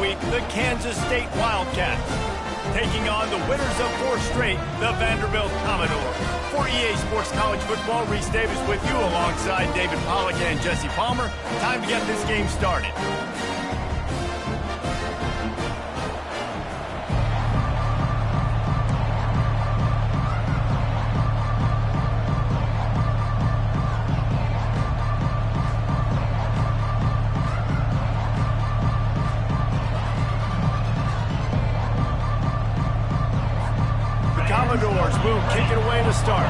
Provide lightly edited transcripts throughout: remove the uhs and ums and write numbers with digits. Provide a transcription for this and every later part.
week, the Kansas State Wildcats, taking on the winners of 4 straight, the Vanderbilt Commodores. For EA Sports College Football, Reese Davis with you alongside David Pollack and Jesse Palmer. Time to get this game started. Commodores will kick it away to start.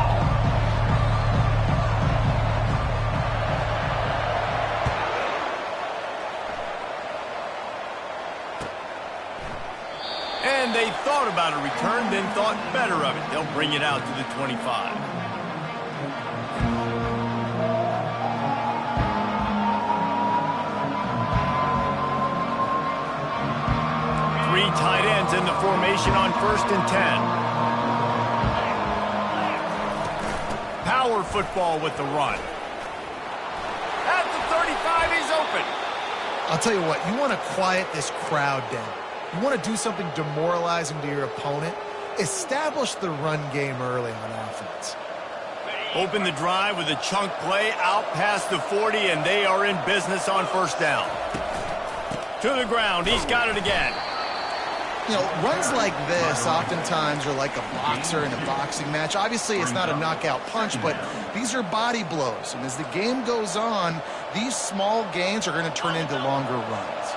And they thought about a return, then thought better of it. They'll bring it out to the 25. Three tight ends in the formation on 1st and 10. Power football with the run. At the 35, he's open. I'll tell you what, you want to quiet this crowd down. You want to do something demoralizing to your opponent. Establish the run game early on offense. Open the drive with a chunk play out past the 40, and they are in business on 1st down. To the ground, he's got it again. You know, runs like this oftentimes are like a boxer in a boxing match. Obviously, it's not a knockout punch, but these are body blows. And as the game goes on, these small gains are going to turn into longer runs.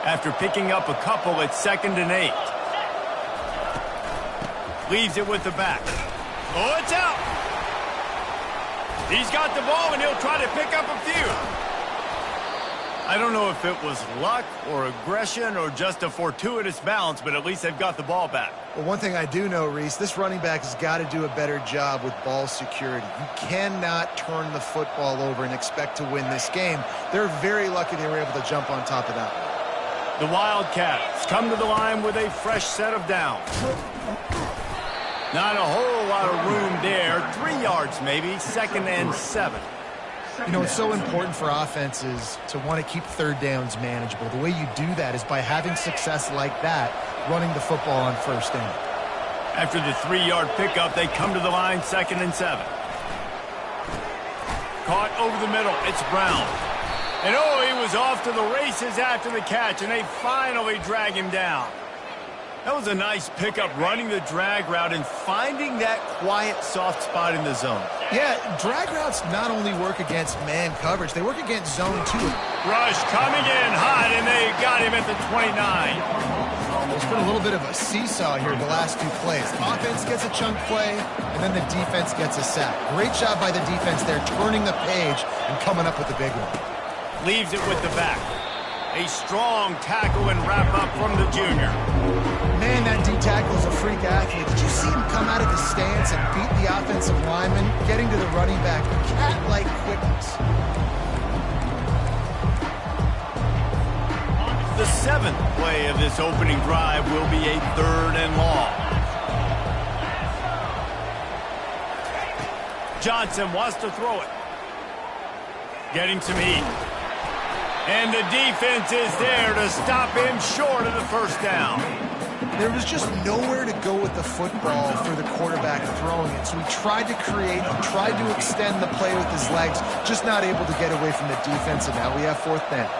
After picking up a couple, it's 2nd and 8. Leaves it with the back. Oh, it's out. He's got the ball, and he'll try to pick up a few. I don't know if it was luck or aggression or just a fortuitous bounce, but at least they've got the ball back. Well, one thing I do know, Reese, this running back has got to do a better job with ball security. You cannot turn the football over and expect to win this game. They're very lucky they were able to jump on top of that one. The Wildcats come to the line with a fresh set of downs. Not a whole lot of room there. 3 yards maybe, 2nd and 7. You know, it's so important for offenses to want to keep 3rd downs manageable. The way you do that is by having success like that, running the football on 1st down. After the 3-yard pickup, they come to the line 2nd and 7. Caught over the middle. It's Brown. And oh, he was off to the races after the catch, and they finally drag him down. That was a nice pickup, running the drag route and finding that quiet, soft spot in the zone. Yeah, drag routes not only work against man coverage, they work against zone too. Rush coming in hot, and they got him at the 29. There's been a little bit of a seesaw here the last 2 plays. Offense gets a chunk play, and then the defense gets a sack. Great job by the defense there, turning the page and coming up with the big one. Leaves it with the back. A strong tackle and wrap up from the junior. Man, that D-tackle is a freak athlete. Did you see him come out of his stance and beat the offensive lineman, getting to the running back? Cat-like quickness. The 7th play of this opening drive will be a 3rd and long. Johnson wants to throw it. Getting some heat. And the defense is there to stop him short of the 1st down. There was just nowhere to go with the football for the quarterback throwing it. So he tried to create, he tried to extend the play with his legs, just not able to get away from the defense, and now we have 4th down.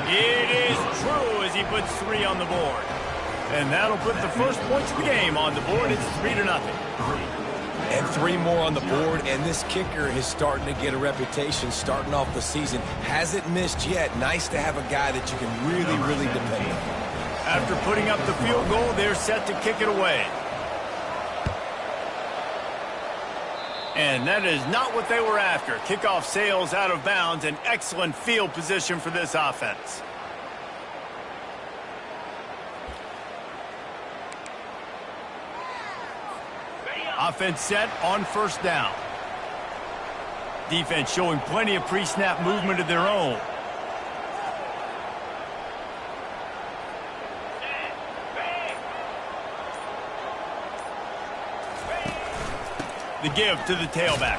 It is true as he puts 3 on the board. And that'll put the first points of the game on the board. It's 3-0. And 3 more on the board, and this kicker is starting to get a reputation starting off the season. Hasn't missed yet. Nice to have a guy that you can really, really depend on. After putting up the field goal, they're set to kick it away. And that is not what they were after. Kickoff sails out of bounds, an excellent field position for this offense. Offense set on 1st down. Defense showing plenty of pre-snap movement of their own. The give to the tailback.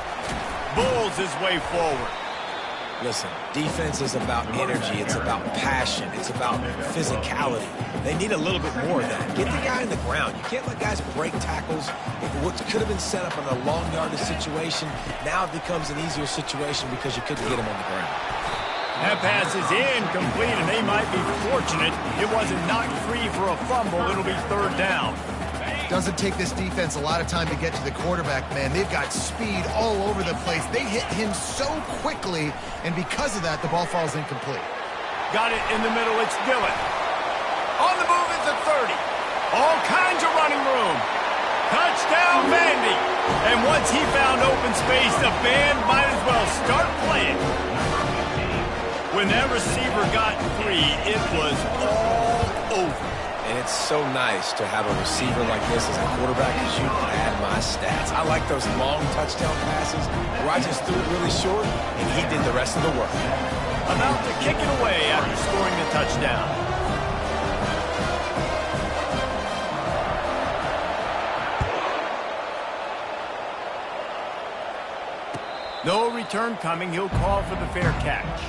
Bulls his way forward. Listen, defense is about energy. It's about passion. It's about physicality. They need a little bit more of that. Get the guy in the ground. You can't let guys break tackles. What could have been set up in a long yardage situation, now it becomes an easier situation because you couldn't get him on the ground. That pass is incomplete, and they might be fortunate it wasn't knocked free for a fumble. It'll be third down. Doesn't take this defense a lot of time to get to the quarterback, man. They've got speed all over the place. They hit him so quickly, and because of that, the ball falls incomplete. Got it in the middle. It's Dillon. On the move is a 30. All kinds of running room. Touchdown, Vandy. And once he found open space, the band might as well start playing. When that receiver got free, it was all over. And it's so nice to have a receiver like this as a quarterback because you can add my stats. I like those long touchdown passes where I just threw it really short and he did the rest of the work. About to kick it away after scoring the touchdown. No return coming. He'll call for the fair catch.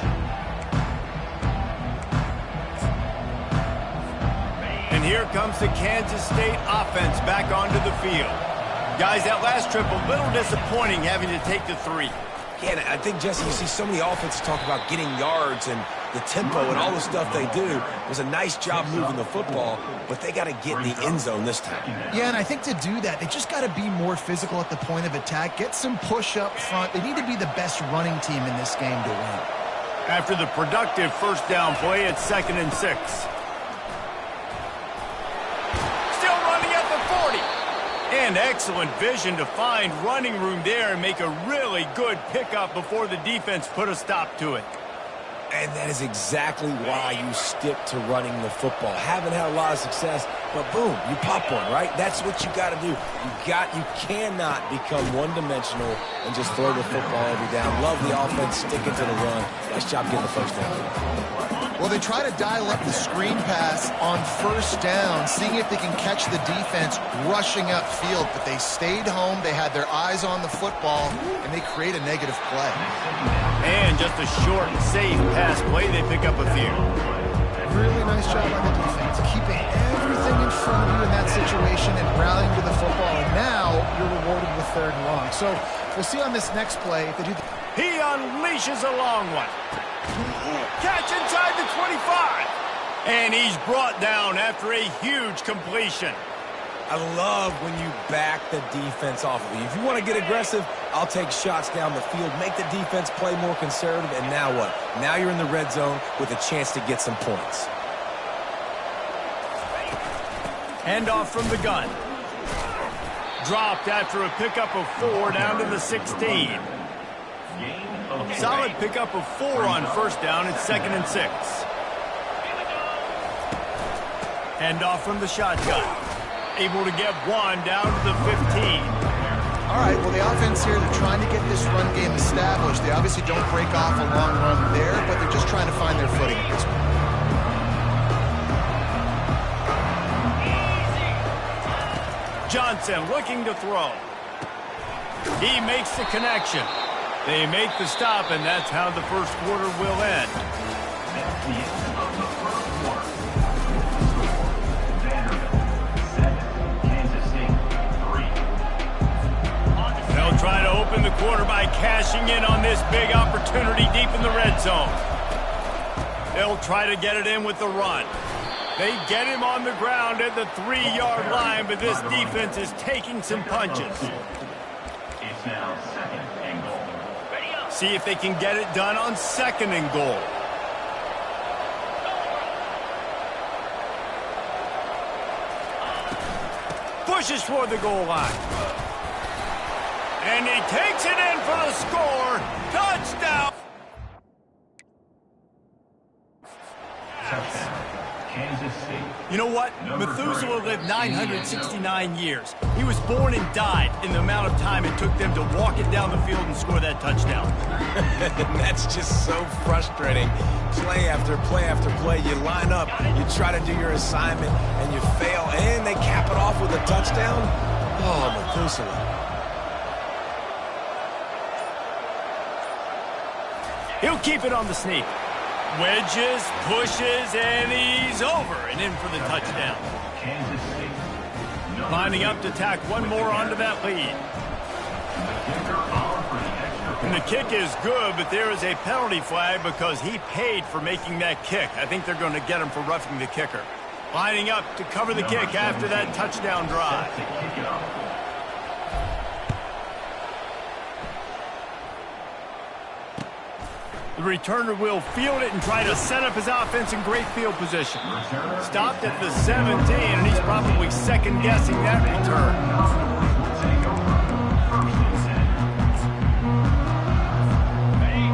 And here comes the Kansas State offense back onto the field. Guys, that last trip a little disappointing having to take the 3. Yeah, and I think, Jesse, you see so many offenses talk about getting yards and the tempo and all the stuff they do. It was a nice job moving the football, but they got to get in the end zone this time. Yeah, and I think to do that, they just got to be more physical at the point of attack, get some push up front. They need to be the best running team in this game to win. After the productive first down play, it's 2nd and 6. And excellent vision to find running room there and make a really good pickup before the defense put a stop to it. And that is exactly why you stick to running the football. Haven't had a lot of success, but boom, you pop one, right? That's what you got to do. You cannot become one-dimensional and just throw the football every down. Love the offense, sticking to the run. Nice job getting the first down. Well, they try to dial up the screen pass on first down, seeing if they can catch the defense rushing upfield, but they stayed home. They had their eyes on the football, and they create a negative play. And just a short, safe pass play, they pick up a few. Really nice job on the defense, keeping everything in front of you in that situation and rallying to the football, and now you're rewarded with 3rd and long. So we'll see on this next play if they do. He unleashes a long one. Catch inside the 25. And he's brought down after a huge completion. I love when you back the defense off of you. If you want to get aggressive, I'll take shots down the field, make the defense play more conservative, and now what? Now you're in the red zone with a chance to get some points. Handoff from the gun. Dropped after a pickup of 4 down to the 16. Solid pickup of 4 on first down. It's 2nd and 6. Handoff from the shotgun. Able to get 1 down to the 15. All right, well, the offense here, they're trying to get this run game established. They obviously don't break off a long run there, but they're just trying to find their footing at this point. Johnson looking to throw. He makes the connection. They make the stop, and that's how the first quarter will end. They'll try to open the quarter by cashing in on this big opportunity deep in the red zone. They'll try to get it in with the run. They get him on the ground at the 3-yard line, but this defense is taking some punches. It's now 2nd and goal. See if they can get it done on 2nd and goal. Pushes toward the goal line. And he takes it in for the score. Touchdown. Kansas State. You know what? Methuselah lived 969 years. He was born and died in the amount of time it took them to walk it down the field and score that touchdown. That's just so frustrating. Play after play after play. You line up, you try to do your assignment, and you fail, and they cap it off with a touchdown. Oh, Methuselah. He'll keep it on the sneak. Wedges, pushes, and he's over and in for the touchdown. Kansas City. Lining up to tack one more onto that lead. And the kick is good, but there is a penalty flag because he paid for making that kick. I think they're going to get him for roughing the kicker. Lining up to cover the kick after that touchdown drive. The returner will field it and try to set up his offense in great field position. Stopped at the 17, and he's probably second-guessing that return.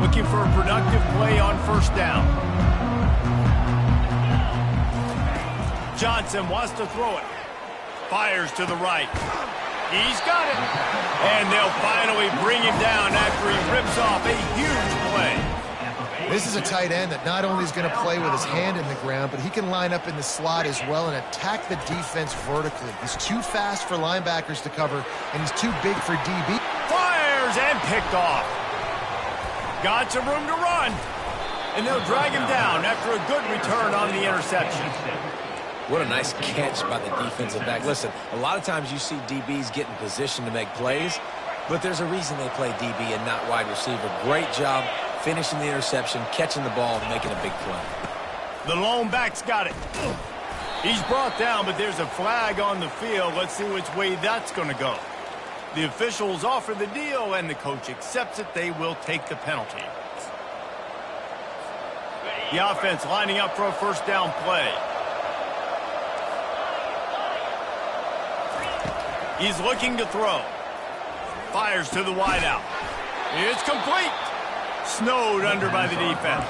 Looking for a productive play on first down. Johnson wants to throw it. Fires to the right. He's got it. And they'll finally bring him down after he rips off a huge play. This is a tight end that not only is going to play with his hand in the ground, but he can line up in the slot as well and attack the defense vertically. He's too fast for linebackers to cover, and he's too big for DB. Fires and picked off. Got some room to run. And they'll drag him down after a good return on the interception. What a nice catch by the defensive back. Listen, a lot of times you see DBs get in position to make plays, but there's a reason they play DB and not wide receiver. Great job finishing the interception, catching the ball, and making a big play. The lone back's got it. He's brought down, but there's a flag on the field. Let's see which way that's going to go. The officials offer the deal, and the coach accepts it. They will take the penalty. The offense lining up for a first down play. He's looking to throw. Fires to the wideout. It's complete. Snowed under by the defense.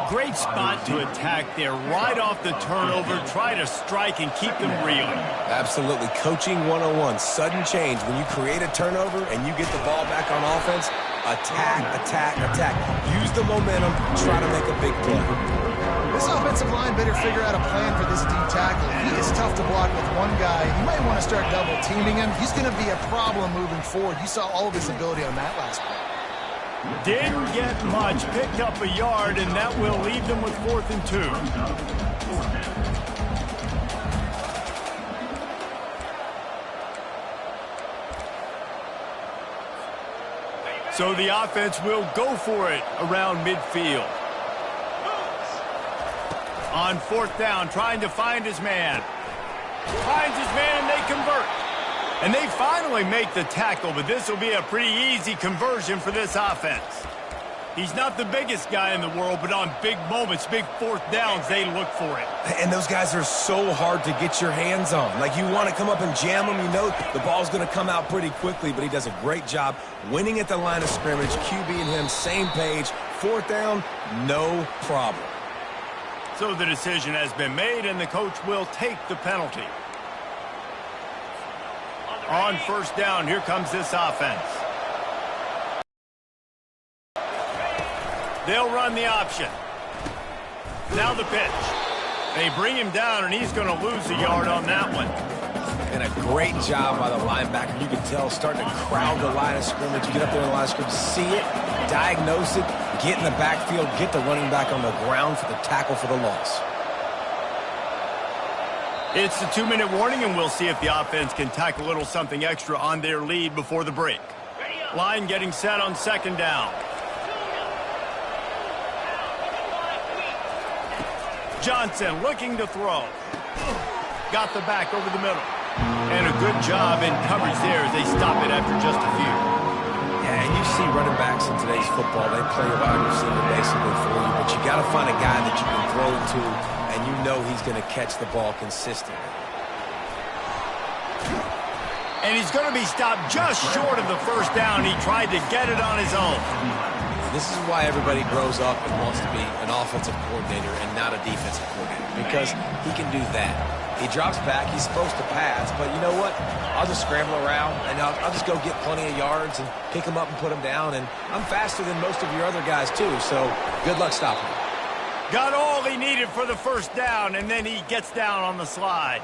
Great spot to attack there. Right off the turnover. Try to strike and keep them reeling. Absolutely. Coaching 101. Sudden change. When you create a turnover and you get the ball back on offense, attack, attack, attack. Use the momentum. Try to make a big play. This offensive line better figure out a plan for this D tackle. He is tough to block with one guy. You might want to start double teaming him. He's going to be a problem moving forward. You saw all of his ability on that last play. Didn't get much. Picked up a yard, and that will leave them with 4th and 2. So the offense will go for it around midfield. On 4th down, trying to find his man. Finds his man, and they convert. And they finally make the tackle, but this will be a pretty easy conversion for this offense. He's not the biggest guy in the world, but on big moments, big 4th downs, they look for it. And those guys are so hard to get your hands on. Like, you want to come up and jam them, you know the ball's going to come out pretty quickly, but he does a great job winning at the line of scrimmage. QB and him, same page. 4th down, no problem. So the decision has been made, and the coach will take the penalty. On 1st down, here comes this offense. They'll run the option. Now the pitch. They bring him down, and he's going to lose a yard on that one. And a great job by the linebacker. You can tell starting to crowd the line of scrimmage. You get up there in the line of scrimmage, see it, diagnose it, get in the backfield, get the running back on the ground for the tackle for the loss. It's the 2-minute warning, and we'll see if the offense can tack a little something extra on their lead before the break. Line getting set on 2nd down. Johnson looking to throw. Got the back over the middle. And a good job in coverage there as they stop it after just a few. Yeah, and you see running backs in today's football, they play a wide receiver basically for you, but you got to find a guy that you can throw it to, and you know he's going to catch the ball consistently. And he's going to be stopped just short of the 1st down. He tried to get it on his own. This is why everybody grows up and wants to be an offensive coordinator and not a defensive coordinator, because he can do that. He drops back, he's supposed to pass, but you know what? I'll just scramble around, and I'll just go get plenty of yards and pick him up and put him down, and I'm faster than most of your other guys too, so good luck stopping him. Got all he needed for the 1st down, and then he gets down on the slide.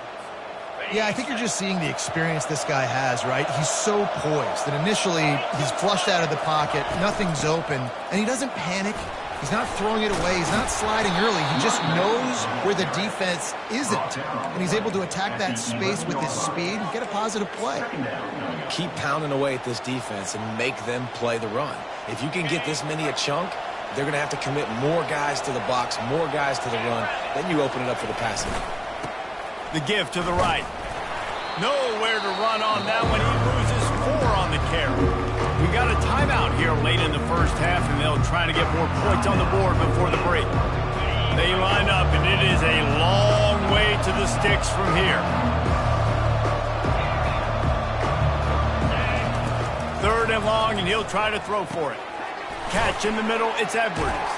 Yeah, I think you're just seeing the experience this guy has, right? He's so poised that initially he's flushed out of the pocket, nothing's open, and he doesn't panic. He's not throwing it away. He's not sliding early. He just knows where the defense isn't, and he's able to attack that space with his speed and get a positive play. Keep pounding away at this defense and make them play the run. If you can get this many a chunk, they're going to have to commit more guys to the box, more guys to the run. Then you open it up for the passing. The give to the right. Nowhere to run on that one. He loses 4 on the carry. We got a timeout here late in the first half, and they'll try to get more points on the board before the break. They line up, and it is a long way to the sticks from here. 3rd and long, and he'll try to throw for it. Catch in the middle, it's Edwards.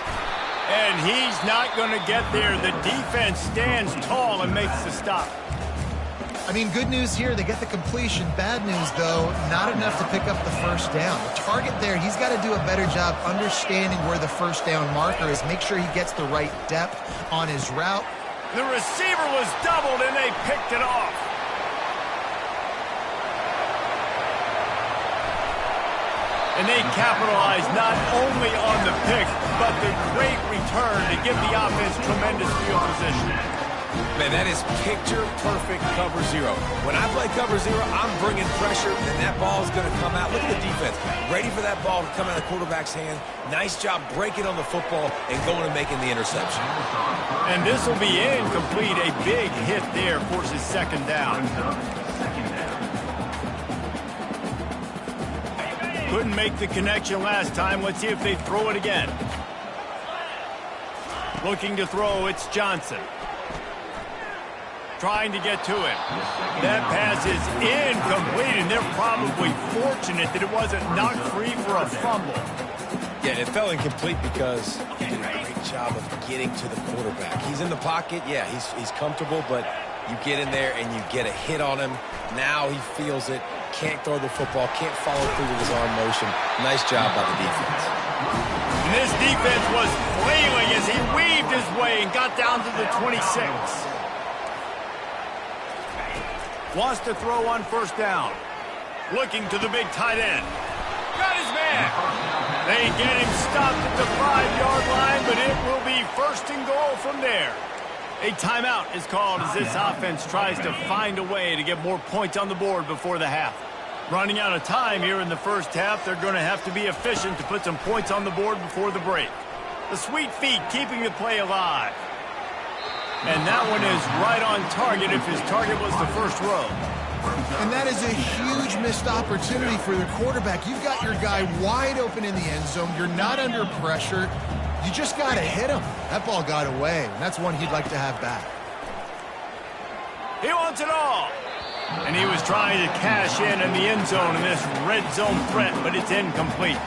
And he's not going to get there. The defense stands tall and makes the stop. I mean, good news here, they get the completion. Bad news, though, not enough to pick up the first down. The target there, he's got to do a better job understanding where the first down marker is. Make sure he gets the right depth on his route. The receiver was doubled, and they picked it off. And they capitalized not only on the pick, but the great return to give the offense tremendous field position. Man, that is picture-perfect cover 0. When I play cover 0, I'm bringing pressure, and that ball is going to come out. Look at the defense. Ready for that ball to come out of the quarterback's hand. Nice job breaking on the football and going and making the interception. And this will be incomplete. A big hit there forces 2nd down. Couldn't make the connection last time. Let's see if they throw it again. Looking to throw, it's Johnson. Trying to get to him. That pass is incomplete, and they're probably fortunate that it wasn't knocked free for a fumble. Yeah, it fell incomplete because he did a great job of getting to the quarterback. He's in the pocket. Yeah, he's comfortable, but you get in there and you get a hit on him. Now he feels it. Can't throw the football. Can't follow through with his arm motion. Nice job by the defense. And this defense was flailing as he weaved his way and got down to the 26. Wants to throw on 1st down. Looking to the big tight end. Got his man. They get him stopped at the 5-yard line, but it will be 1st and goal from there. A timeout is called as this offense tries to find a way to get more points on the board before the half. Running out of time here in the first half, they're going to have to be efficient to put some points on the board before the break. The sweet feet keeping the play alive. And that one is right on target if his target was the first row. And that is a huge missed opportunity for the quarterback. You've got your guy wide open in the end zone. You're not under pressure. You just got to hit him. That ball got away, and that's one he'd like to have back. He wants it all. And he was trying to cash in the end zone in this red zone threat, but it's incomplete.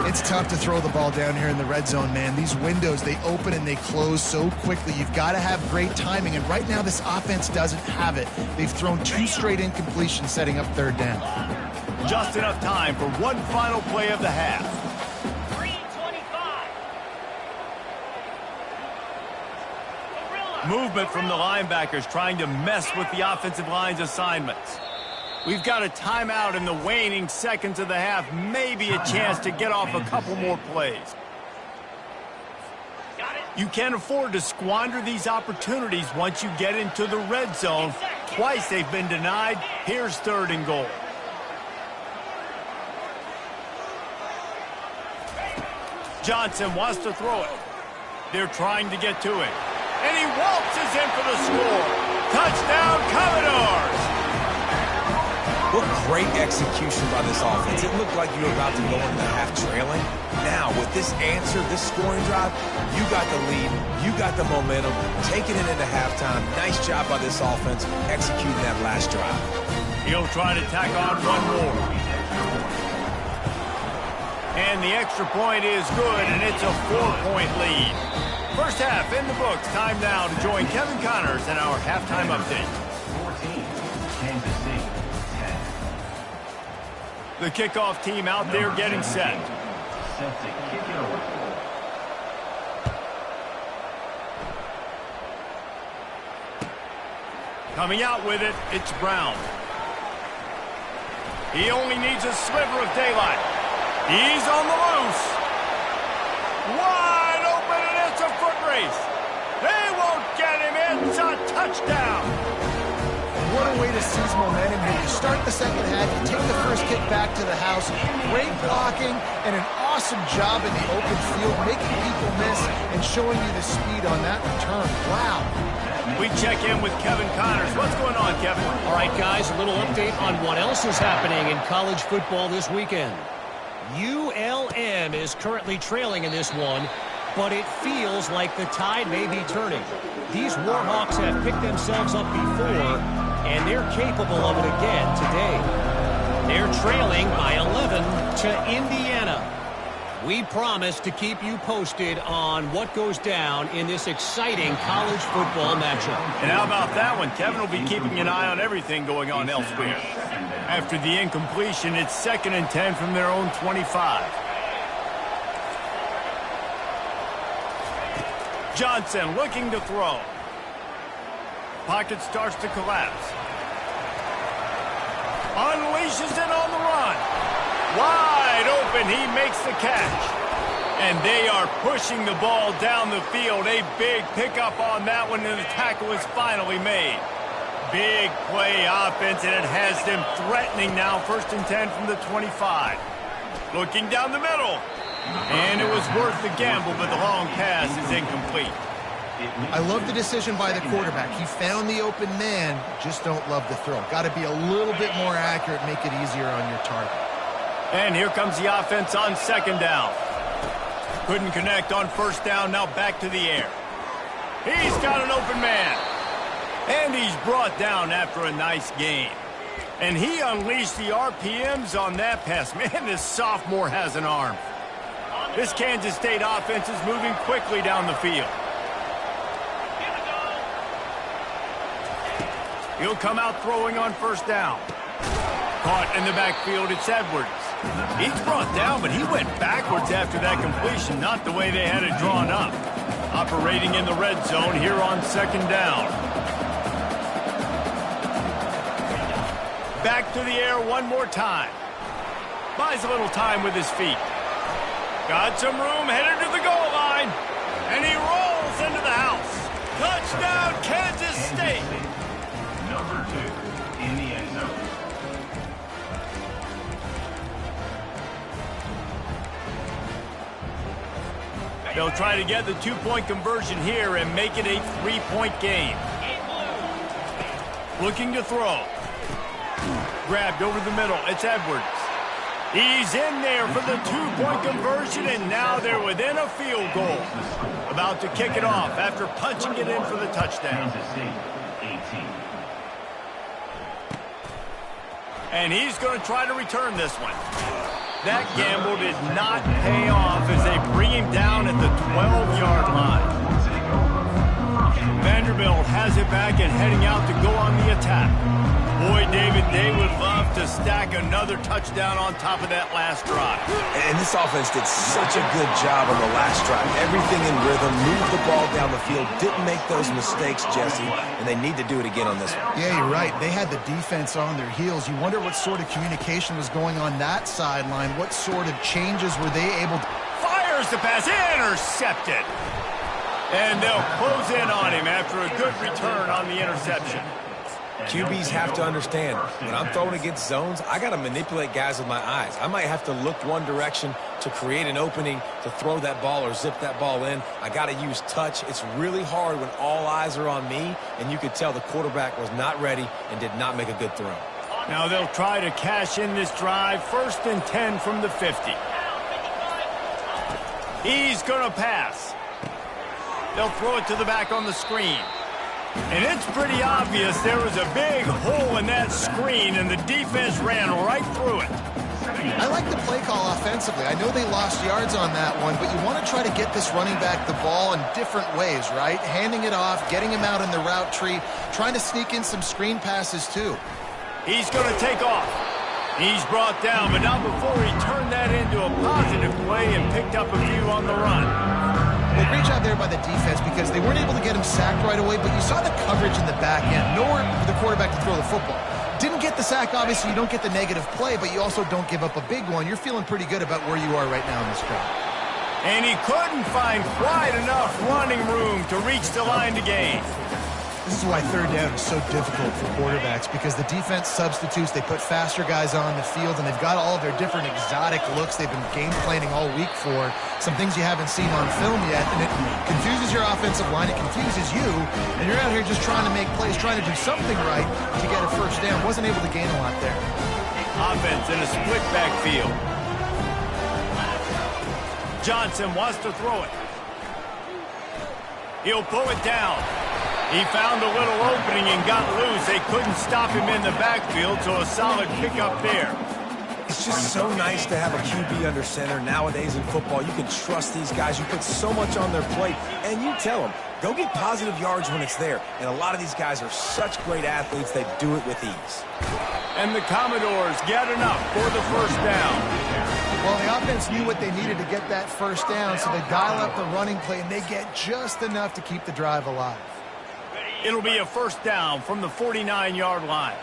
It's tough to throw the ball down here in the red zone, man. These windows, they open and they close so quickly. You've got to have great timing, and right now this offense doesn't have it. They've thrown 2 straight incompletions setting up 3rd down. Just enough time for one final play of the half. Movement from the linebackers trying to mess with the offensive line's assignments. We've got a timeout in the waning seconds of the half. Maybe a chance to get off a couple more plays. You can't afford to squander these opportunities once you get into the red zone. Twice they've been denied. Here's 3rd and goal. Johnson wants to throw it. They're trying to get to it. And he waltzes in for the score. Touchdown, Commodores! What great execution by this offense. It looked like you were about to go into the half trailing. Now, with this answer, this scoring drive, you got the lead, you got the momentum, taking it into halftime. Nice job by this offense, executing that last drive. He'll try to tack on one more. And the extra point is good, and it's a 4-point lead. First half in the books. Time now to join Kevin Connors in our halftime update. 14, Kansas City, 10. The kickoff team out there getting set. Set to kick it away. Coming out with it, it's Brown. He only needs a sliver of daylight. He's on the loose. Wide open, and it's a foot race. They won't get him. It's a touchdown. What a way to seize momentum here. You start the second half, you take the first kick back to the house. Great blocking and an awesome job in the open field, making people miss and showing you the speed on that return. Wow. We check in with Kevin Connors. What's going on, Kevin? All right, guys, a little update on what else is happening in college football this weekend. ULM is currently trailing in this one, but it feels like the tide may be turning. These Warhawks have picked themselves up before, and they're capable of it again today. They're trailing by 11 to Indiana. We promise to keep you posted on what goes down in this exciting college football matchup. And how about that one? Kevin will be keeping an eye on everything going on elsewhere. After the incompletion, it's 2nd and 10 from their own 25. Johnson looking to throw. Pocket starts to collapse. Unleashes it on the run. Wide open, he makes the catch. And they are pushing the ball down the field. A big pickup on that one, and the tackle is finally made. Big play offense, and it has them threatening now. 1st and 10 from the 25. Looking down the middle. And it was worth the gamble, but the long pass is incomplete. I love the decision by the quarterback. He found the open man, just don't love the throw. Got to be a little bit more accurate, make it easier on your target. And here comes the offense on 2nd down. Couldn't connect on 1st down, now back to the air. He's got an open man. And he's brought down after a nice game. And he unleashed the RPMs on that pass. Man, this sophomore has an arm. This Kansas State offense is moving quickly down the field. He'll come out throwing on 1st down. Caught in the backfield, it's Edwards. He's brought down, but he went backwards after that completion, not the way they had it drawn up. Operating in the red zone here on 2nd down. Back to the air one more time. Buys a little time with his feet. Got some room, headed to the goal line. And he rolls into the house. Touchdown, Kansas State. Number 2 in the end zone. They'll try to get the 2-point conversion here and make it a 3-point game. Looking to throw. Grabbed over the middle. It's Edwards. He's in there for the 2-point conversion, and now they're within a field goal. About to kick it off after punching it in for the touchdown. Kansas State, 18. And he's going to try to return this one. That gamble did not pay off as they bring him down at the 12-yard line. Vanderbilt has it back and heading out to go on the attack. Boy, David, they would love to stack another touchdown on top of that last drive. And this offense did such a good job on the last drive. Everything in rhythm, moved the ball down the field, didn't make those mistakes, Jesse, and they need to do it again on this one. Yeah, you're right. They had the defense on their heels. You wonder what sort of communication was going on that sideline. What sort of changes were they able to... Fires the pass, intercepted. And they'll close in on him after a good return on the interception. QBs have to understand, when I'm throwing against zones, I got to manipulate guys with my eyes. I might have to look one direction to create an opening to throw that ball or zip that ball in. I got to use touch. It's really hard when all eyes are on me, and you could tell the quarterback was not ready and did not make a good throw. Now they'll try to cash in this drive. 1st and 10 from the 50. He's going to pass. They'll throw it to the back on the screen. And it's pretty obvious there was a big hole in that screen, and the defense ran right through it. I like the play call offensively. I know they lost yards on that one, but you want to try to get this running back the ball in different ways, right? Handing it off, getting him out in the route tree, trying to sneak in some screen passes too. He's going to take off. He's brought down, but not before he turned that into a positive play and picked up a few on the run. Well, great job there by the defense because they weren't able to get him sacked right away, but you saw the coverage in the back end. Nowhere for the quarterback to throw the football. Didn't get the sack, obviously. You don't get the negative play, but you also don't give up a big one. You're feeling pretty good about where you are right now in this drive. And he couldn't find quite enough running room to reach the line to gain. This is why third down is so difficult for quarterbacks because the defense substitutes. They put faster guys on the field, and they've got all of their different exotic looks they've been game planning all week for, some things you haven't seen on film yet, and it confuses your offensive line. It confuses you, and you're out here just trying to make plays, trying to do something right to get a first down. Wasn't able to gain a lot there. Offense in a split backfield. Johnson wants to throw it. He'll pull it down. He found a little opening and got loose. They couldn't stop him in the backfield, so a solid pickup there. It's just so nice to have a QB under center. Nowadays in football, you can trust these guys. You put so much on their plate, and you tell them, go get positive yards when it's there. And a lot of these guys are such great athletes, they do it with ease. And the Commodores get enough for the first down. Well, the offense knew what they needed to get that first down, so they dial up the running play, and they get just enough to keep the drive alive. It'll be a first down from the 49-yard line.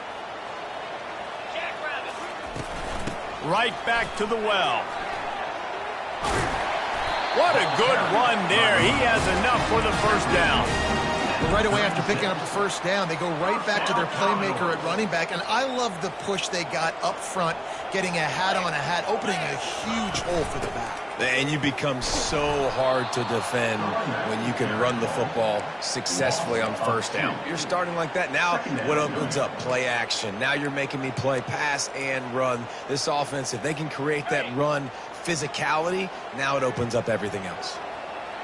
Right back to the well. What a good run there. He has enough for the first down. Well, right away after picking up the first down, they go right back to their playmaker at running back, and I love the push they got up front, getting a hat on a hat, opening a huge hole for the back. And you become so hard to defend when you can run the football successfully on first down. You're starting like that. Now what opens up? Play action. Now you're making me play pass and run. This offense, if they can create that run physicality, now it opens up everything else.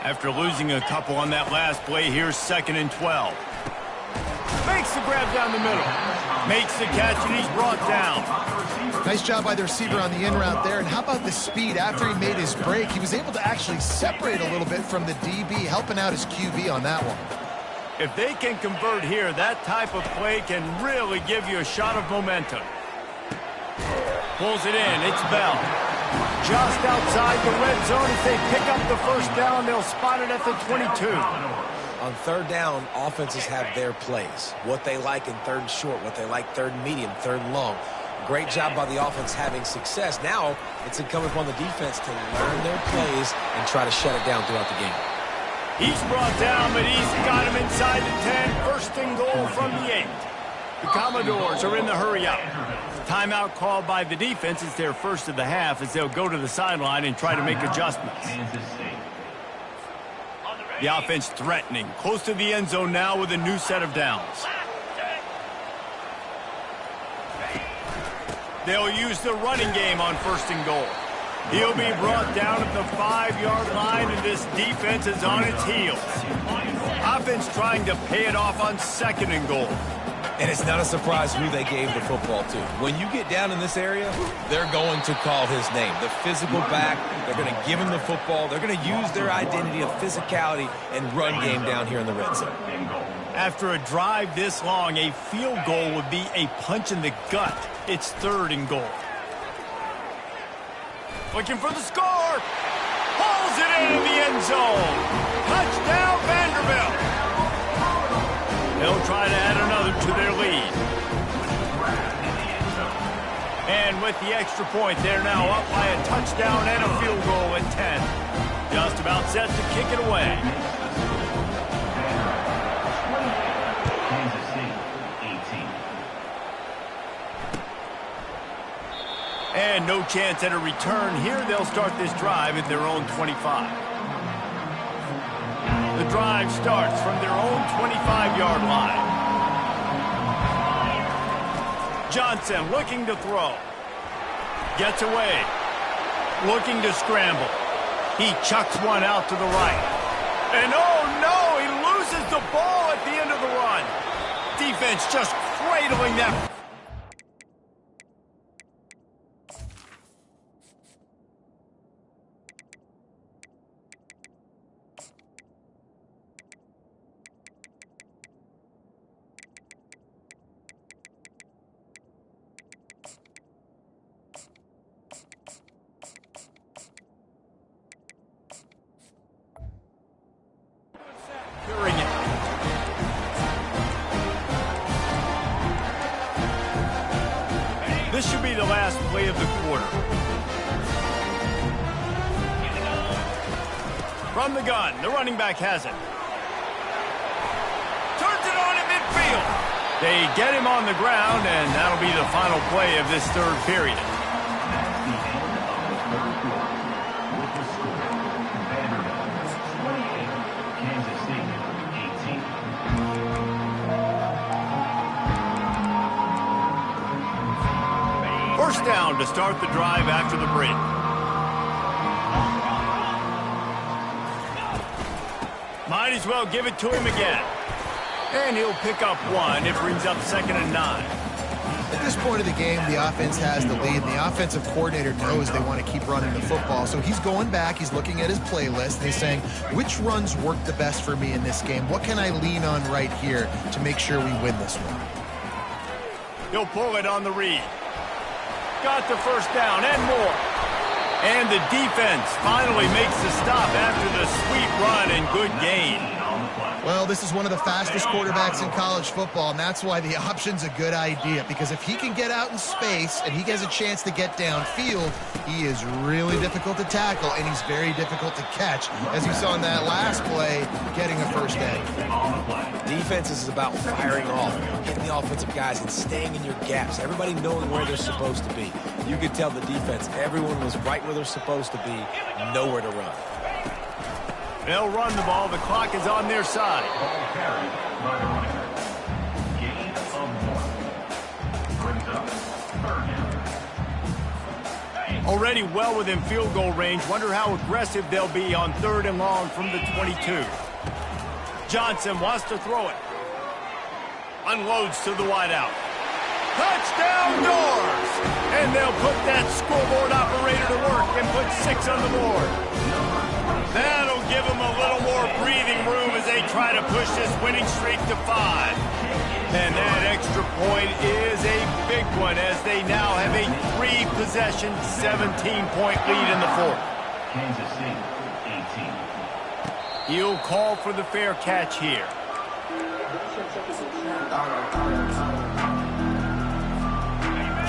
After losing a couple on that last play, here's 2nd and 12. Makes the grab down the middle. Makes the catch, and he's brought down. Nice job by the receiver on the in route there. And how about the speed? After he made his break, he was able to actually separate a little bit from the DB, helping out his QB on that one. If they can convert here, that type of play can really give you a shot of momentum. Pulls it in. It's Bell. Just outside the red zone. If they pick up the first down, they'll spot it at the 22. On third down, offenses have their plays. What they like in third and short, what they like third and medium, third and long. Great job by the offense having success. Now it's incumbent upon the defense to learn their plays and try to shut it down throughout the game. He's brought down, but he's got him inside the 10. First and goal from the 8. The Commodores are in the hurry-up. Timeout called by the defense. It's their first of the half as they'll go to the sideline and try to make adjustments. The offense threatening. Close to the end zone now with a new set of downs. They'll use the running game on first and goal. He'll be brought down at the 5-yard line, and this defense is on its heels. Offense trying to pay it off on 2nd and goal. And it's not a surprise who they gave the football to. When you get down in this area, they're going to call his name. The physical back, they're going to give him the football. They're going to use their identity of physicality and run game down here in the red zone. After a drive this long, a field goal would be a punch in the gut. It's 3rd and goal. Looking for the score. Pulls it into the end zone. Touchdown, Vanderbilt. They'll try to add another to their lead. And with the extra point, they're now up by a touchdown and a field goal at 10. Just about set to kick it away. Kansas City, 18. And no chance at a return here. They'll start this drive at their own 25. The drive starts from their own 25-yard line. Johnson looking to throw. Gets away. Looking to scramble. He chucks one out to the right. And oh no, he loses the ball at the end of the run. Defense just cradling that. last play of the quarter. From the gun, the running back has it. Turns it on in midfield. They get him on the ground, and that'll be the final play of this third period. First down to start the drive after the break. Might as well give it to him again. And he'll pick up one. It brings up 2nd and 9. At this point of the game, the offense has the lead, and the offensive coordinator knows they want to keep running the football. So he's going back, he's looking at his playlist, and he's saying, which runs work the best for me in this game? What can I lean on right here to make sure we win this one? He'll pull it on the read. Got the first down and more. And the defense finally makes the stop after the sweet run and good gain. Well, this is one of the fastest quarterbacks in college football, and that's why the option's a good idea, because if he can get out in space and he has a chance to get downfield, he is really difficult to tackle, and he's very difficult to catch, as you saw in that last play, getting a first down. Defense is about firing off, hitting the offensive guys and staying in your gaps, everybody knowing where they're supposed to be. You could tell the defense, everyone was right where they're supposed to be, nowhere to run. They'll run the ball. The clock is on their side. Ball carried by the running back. Gain of 1. Brings up 3rd down. Already well within field goal range. Wonder how aggressive they'll be on 3rd and long from the 22. Johnson wants to throw it. Unloads to the wideout. Touchdown Doors! And they'll put that scoreboard operator to work and put 6 on the board. That'll give them a little more breathing room as they try to push this winning streak to 5. And that extra point is a big one as they now have a 3-possession, 17-point lead in the 4th. Kansas City, 18. He'll call for the fair catch here.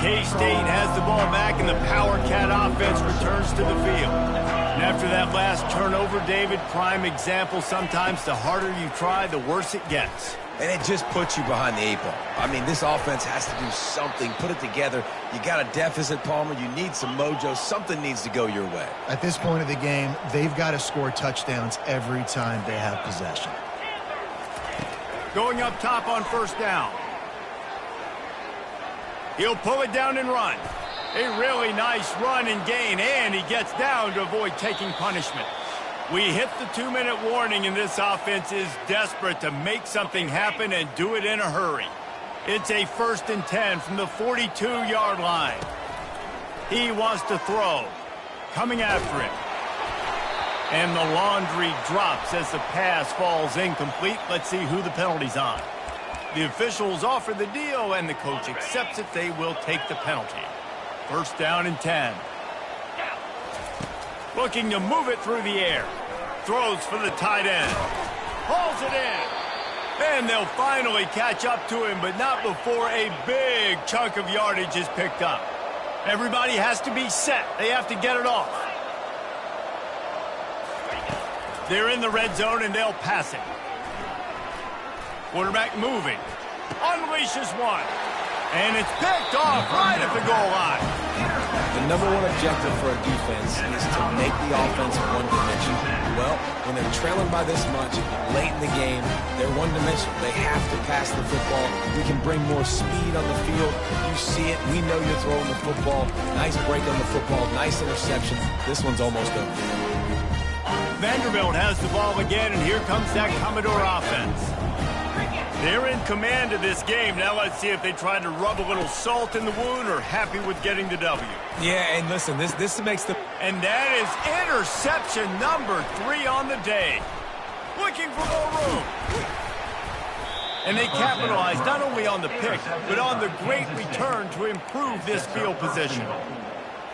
K-State has the ball back, and the Power Cat offense returns to the field. And after that last turnover, David, prime example, sometimes the harder you try, the worse it gets. And it just puts you behind the 8 ball. I mean, this offense has to do something, put it together. You got a deficit, Palmer. You need some mojo. Something needs to go your way. At this point of the game, they've got to score touchdowns every time they have possession. Going up top on 1st down. He'll pull it down and run. A really nice run and gain, and he gets down to avoid taking punishment. We hit the 2-minute warning, and this offense is desperate to make something happen and do it in a hurry. It's a 1st and 10 from the 42-yard line. He wants to throw. Coming after it. And the laundry drops as the pass falls incomplete. Let's see who the penalty's on. The officials offer the deal, and the coach accepts it. They will take the penalty. 1st down and 10. Looking to move it through the air. Throws for the tight end. Hauls it in. And they'll finally catch up to him, but not before a big chunk of yardage is picked up. Everybody has to be set. They have to get it off. They're in the red zone, and they'll pass it. Quarterback moving. Unleashes one. And it's picked off right at the goal line. The number one objective for a defense is to make the offense one-dimensional. Well, when they're trailing by this much, late in the game, they're one-dimensional. They have to pass the football. We can bring more speed on the field. You see it. We know you're throwing the football. Nice break on the football. Nice interception. This one's almost over. Vanderbilt has the ball again, and here comes that Commodore offense. They're in command of this game. Now let's see if they try to rub a little salt in the wound or happy with getting the W. Yeah, and listen, this makes the... And that is interception number 3 on the day. Looking for more room. And they capitalized not only on the pick, but on the great return to improve this field position.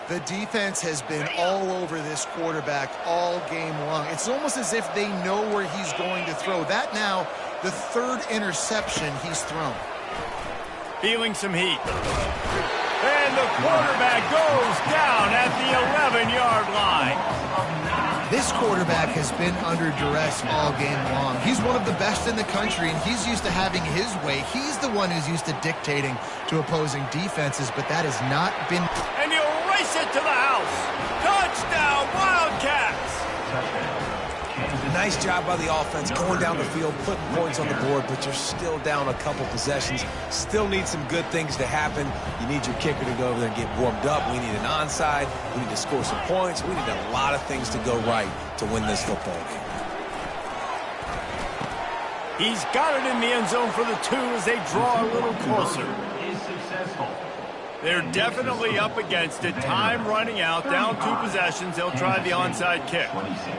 The defense has been all over this quarterback all game long. It's almost as if they know where he's going to throw. That now, the 3rd interception he's thrown. Feeling some heat. And the quarterback goes down at the 11-yard line. This quarterback has been under duress all game long. He's one of the best in the country, and he's used to having his way. He's the one who's used to dictating to opposing defenses, but that has not been... And he'll race it to the house. Touchdown, Wildcats! Nice job by the offense going down the field, putting points on the board, but you're still down a couple possessions. Still need some good things to happen. You need your kicker to go over there and get warmed up. We need an onside. We need to score some points. We need a lot of things to go right to win this football game. He's got it in the end zone for the 2 as they draw a little closer. Is successful. They're definitely up against it. Time running out, down 2 possessions. They'll try the onside kick. 26.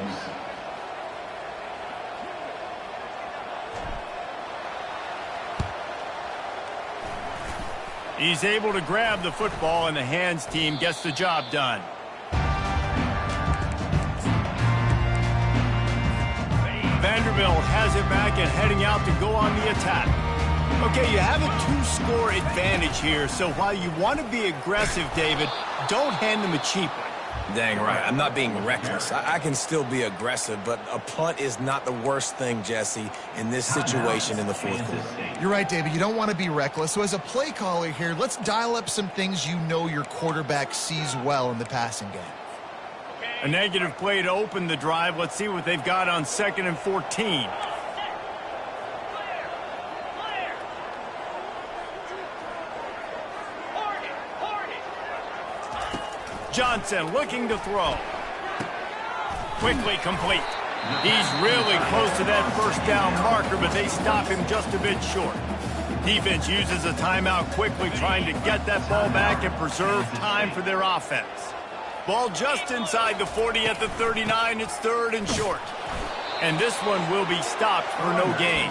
He's able to grab the football, and the hands team gets the job done. Vanderbilt has it back and heading out to go on the attack. Okay, you have a 2-score advantage here, so while you want to be aggressive, David, don't hand them a cheap one. Dang right. I'm not being reckless. I can still be aggressive, but a punt is not the worst thing, Jesse, in this situation in the fourth quarter. You're right, David. You don't want to be reckless. So as a play caller here, let's dial up some things you know your quarterback sees well in the passing game. A negative play to open the drive. Let's see what they've got on 2nd and 14. Johnson looking to throw. Quickly complete. He's really close to that first down marker, but they stop him just a bit short. Defense uses a timeout quickly, trying to get that ball back and preserve time for their offense. Ball just inside the 40 at the 39. It's 3rd and short. And this one will be stopped for no gain.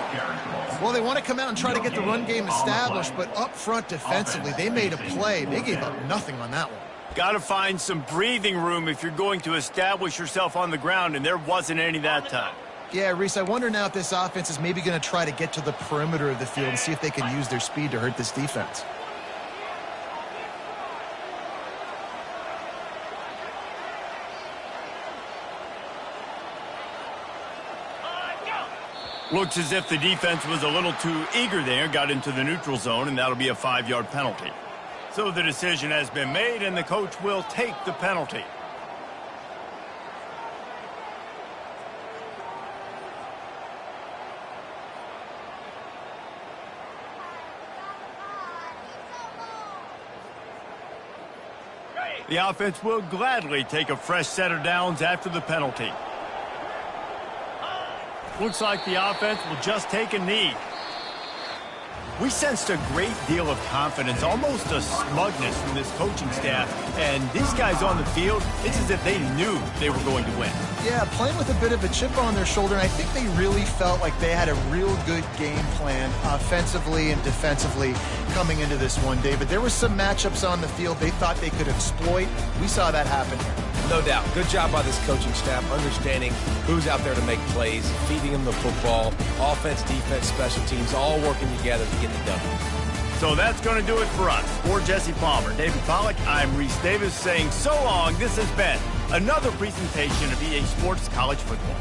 Well, they want to come out and try to get the run game established, but up front defensively, they made a play. They gave up nothing on that one. Got to find some breathing room if you're going to establish yourself on the ground, and there wasn't any that time. Yeah, Reese, I wonder now if this offense is maybe going to try to get to the perimeter of the field and see if they can use their speed to hurt this defense. Looks as if the defense was a little too eager there, got into the neutral zone, and that'll be a 5-yard penalty. So the decision has been made, and the coach will take the penalty. The offense will gladly take a fresh set of downs after the penalty. Looks like the offense will just take a knee. We sensed a great deal of confidence, almost a smugness from this coaching staff. And these guys on the field, it's as if they knew they were going to win. Yeah, playing with a bit of a chip on their shoulder, and I think they really felt like they had a real good game plan offensively and defensively coming into this one, David. There were some matchups on the field they thought they could exploit. We saw that happen here. No doubt. Good job by this coaching staff, understanding who's out there to make plays, feeding them the football, offense, defense, special teams, all working together to get it done. So that's going to do it for us. For Jesse Palmer, David Pollack, I'm Reese Davis saying so long. This has been another presentation of EA Sports College Football.